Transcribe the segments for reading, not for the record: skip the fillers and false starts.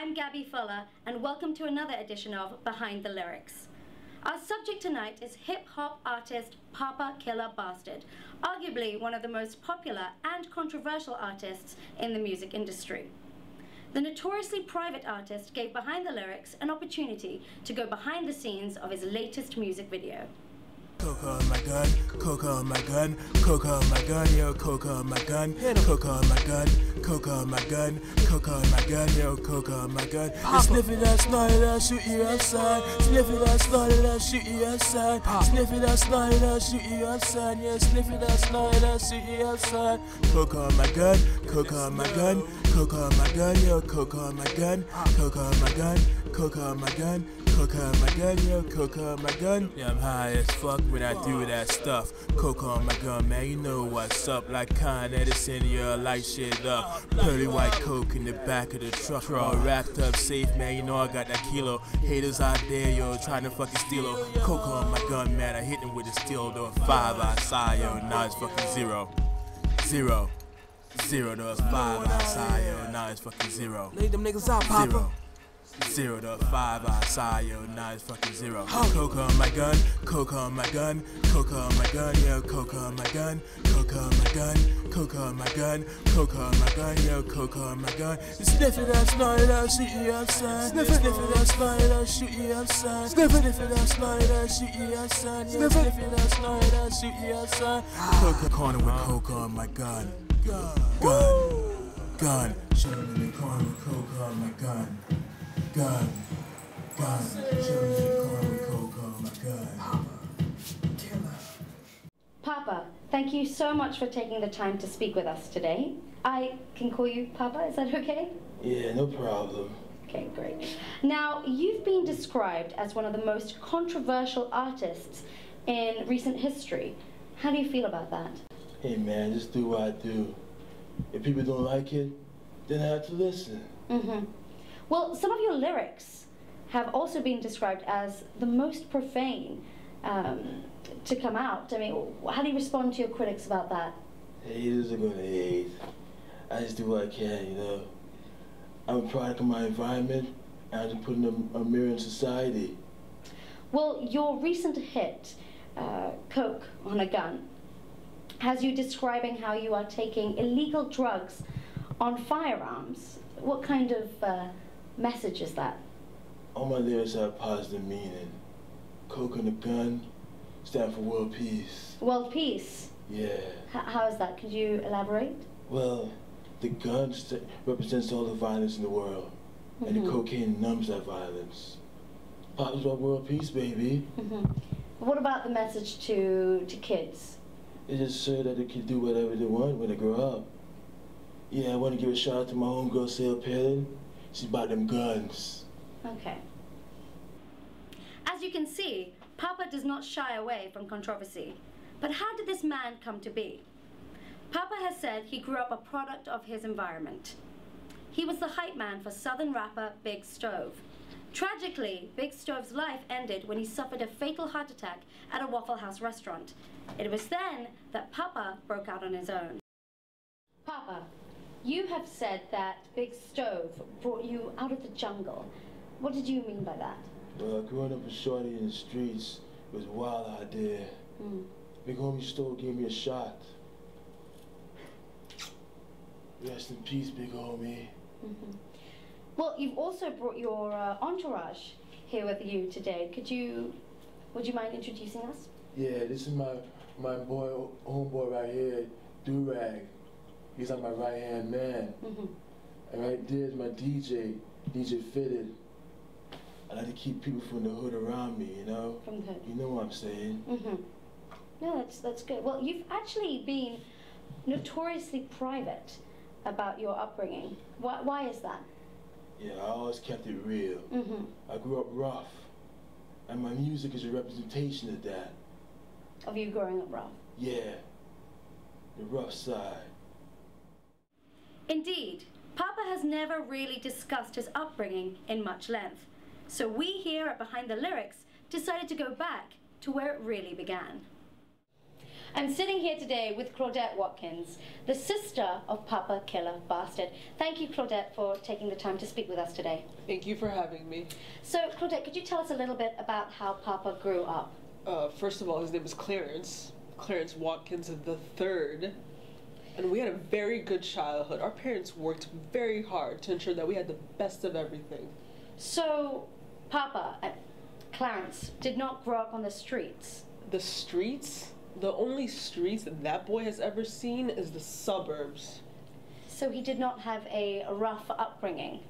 I'm Gabby Fuller, and welcome to another edition of Behind the Lyrics. Our subject tonight is hip-hop artist Papa Killa Bastard, arguably one of the most popular and controversial artists in the music industry. The notoriously private artist gave Behind the Lyrics an opportunity to go behind the scenes of his latest music video. Coca on my gun, coca on my gun, coca on my gun, yo, coca on my gun, coca on my gun, coca on my gun, coca on my gun, yo, coca on my gun. Sniff it out, snort it out, shoot you outside. Sniff it out, snort it out, shoot you outside. Sniff it out, snort it out, shoot you outside. Yeah, sniff it out, snort it out, shoot you outside. Coca on my gun, coca on my gun, coca on my gun, yo, coca on my gun, coca on my gun, coca on my gun. Coca on my gun, yo, coca on my gun. Yeah, I'm high as fuck when I do that stuff. Coca on my gun, man, you know what's up. Like Con Edison, yeah, light shit up. Pearly white coke in the back of the truck. All wrapped up safe, man, you know I got that kilo. Haters out there, yo, trying to fucking steal it. Coca on my gun, man, I hit him with a steel door. 5 outside, yo, now it's fucking 0. 0. 0 to 5 outside, yo, now it's fucking 0. Lay them niggas out, Papa. 0 to 5 outside, yo, now it's fucking 0. Coca on my gun, coca on my gun, coca on my gun, yo, coca on my gun, coca on my gun, coca on my gun, coca on my gun, yo, coca on my gun. Sniff it out, snort it out, shoot you outside. Sniff it out, snort it out, shoot you outside. Sniff it out, snort it out, shoot you outside. Sniff it out, snort it out, shoot you outside. Coca corner with coca on my gun, gun. Chillin' in the corner with coca on my gun. Gun, chillin' in the corner with coca on my gun. Papa, Killa. Papa, thank you so much for taking the time to speak with us today. I can call you Papa, is that okay? Yeah, no problem. Okay, great. Now, you've been described as one of the most controversial artists in recent history. How do you feel about that? Hey man, just do what I do. If people don't like it, then I have to listen. Well, some of your lyrics have also been described as the most profane to come out. I mean, how do you respond to your critics about that? Haters are gonna hate. I just do what I can, you know. I'm a product of my environment, and I'm just putting a mirror in society. Well, your recent hit, Coke on a Gun, has you describing how you are taking illegal drugs on firearms. What kind of message is that? All my lyrics have positive meaning. Coke and a gun stand for world peace. World peace? Yeah. How is that? Could you elaborate? Well, the gun represents all the violence in the world, and the cocaine numbs that violence. Pop is about world peace, baby. What about the message to kids? It just so that they can do whatever they want when they grow up. Yeah, I want to give a shout out to my homegirl, Sarah Palin. She's about them guns. Okay. As you can see, Papa does not shy away from controversy. But how did this man come to be? Papa has said he grew up a product of his environment. He was the hype man for Southern rapper Big Stove. Tragically, Big Stove's life ended when he suffered a fatal heart attack at a Waffle House restaurant. It was then that Papa broke out on his own. Papa, you have said that Big Stove brought you out of the jungle. What did you mean by that? Well, growing up a shorty in the streets was a wild idea. Big homie Stove gave me a shot. Rest in peace, big homie. Well, you've also brought your entourage here with you today. Would you mind introducing us? Yeah, this is my homeboy right here, Durag. He's like my right-hand man. And right there's my DJ Fitted. I like to keep people from the hood around me, you know? From the hood. You know what I'm saying? No, that's good. Well, you've actually been notoriously private about your upbringing. Why is that? Yeah, I always kept it real. I grew up rough. And my music is a representation of that. Of you growing up rough? Yeah. The rough side. Indeed, Papa has never really discussed his upbringing in much length. So we here at Behind the Lyrics decided to go back to where it really began. I'm sitting here today with Claudette Watkins, the sister of Papa Killa Bastard. Thank you, Claudette, for taking the time to speak with us today. Thank you for having me. So, Claudette, could you tell us a little bit about how Papa grew up? First of all, his name was Clarence Watkins III. And we had a very good childhood. Our parents worked very hard to ensure that we had the best of everything. So, Papa, Clarence, did not grow up on the streets? The streets? The only streets that boy has ever seen is the suburbs. So he did not have a rough upbringing?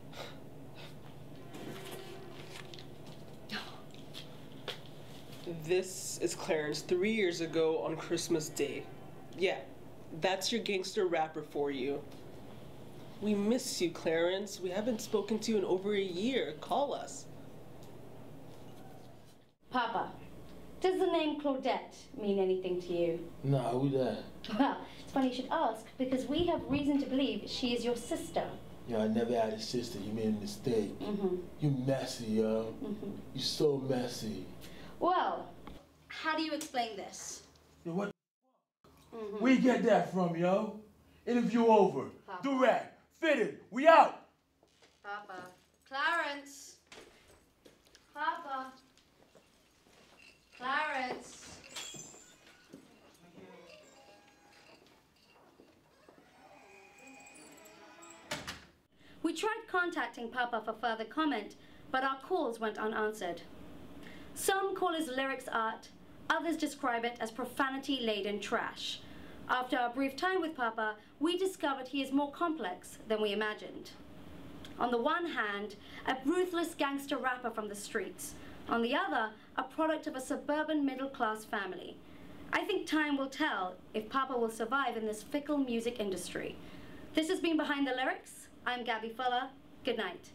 This is Clarence 3 years ago on Christmas Day. Yeah, that's your gangster rapper for you. We miss you, Clarence. We haven't spoken to you in over a year. Call us. Papa, does the name Claudette mean anything to you? Nah, who that? Well, it's funny you should ask, because we have reason to believe she is your sister. Yo, I never had a sister. You made a mistake. You messy, yo. You so messy. Well, how do you explain this? Yo, what Where you get that from, yo? Interview over. Papa. Do-rag. Fitted. We out. Papa. Clarence. Papa. Clarence. We tried contacting Papa for further comment, but our calls went unanswered. Some call his lyrics art, others describe it as profanity-laden trash. After our brief time with Papa, we discovered he is more complex than we imagined. On the one hand, a ruthless gangster rapper from the streets. On the other, a product of a suburban middle-class family. I think time will tell if Papa will survive in this fickle music industry. This has been Behind the Lyrics. I'm Gabby Fuller. Good night.